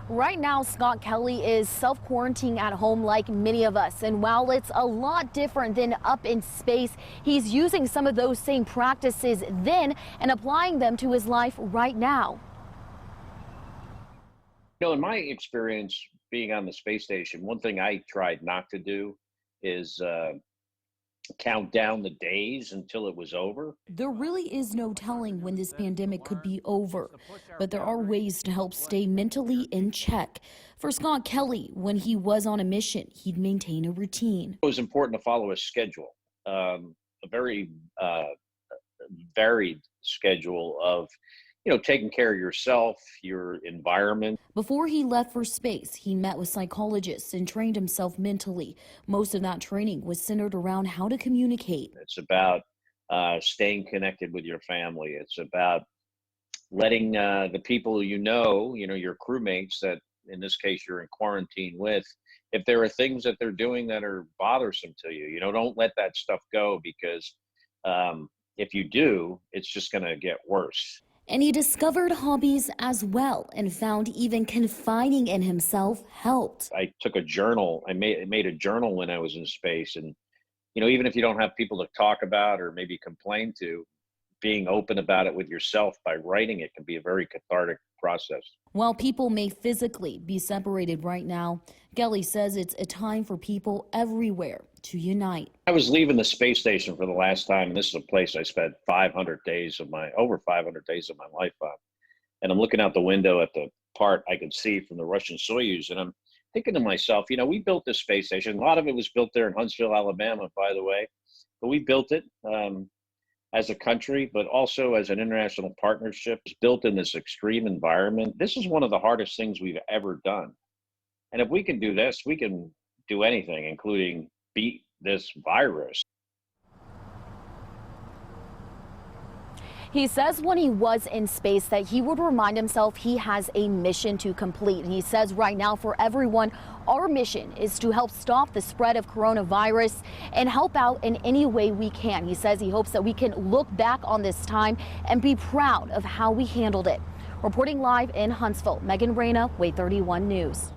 Right now, Scott Kelly is self-quarantining at home like many of us. And while it's a lot different than up in space, he's using some of those same practices then and applying them to his life right now. In my experience being on the space station, one thing I tried not to do is count down the days until it was over. There really is no telling when this pandemic could be over, but there are ways to help stay mentally in check. For Scott Kelly, when he was on a mission, he'd maintain a routine. It was important to follow a schedule, a very varied schedule of, taking care of yourself, your environment. Before he left for space, he met with psychologists and trained himself mentally. Most of that training was centered around how to communicate. It's about staying connected with your family. It's about letting the people your crewmates that in this case you're in quarantine with, if there are things that they're doing that are bothersome to you, don't let that stuff go because if you do, it's just going to get worse. And he discovered hobbies as well and found even confiding in himself helped. I took a journal. I made a journal when I was in space. And, even if you don't have people to talk about or maybe complain to, being open about it with yourself by writing it can be a very cathartic process. While people may physically be separated right now, Kelly says it's a time for people everywhere to unite. I was leaving the space station for the last time, and this is a place I spent over 500 days of my life on. And I'm looking out the window at the part I could see from the Russian Soyuz, and I'm thinking to myself, we built this space station. A lot of it was built there in Huntsville, Alabama, by the way, but we built it as a country, but also as an international partnership. It's built in this extreme environment. This is one of the hardest things we've ever done. And if we can do this, we can do anything, including beat this virus. He says when he was in space that he would remind himself he has a mission to complete. He says right now for everyone, our mission is to help stop the spread of coronavirus and help out in any way we can. He says he hopes that we can look back on this time and be proud of how we handled it. Reporting live in Huntsville, Megan Reyna, Way 31 News.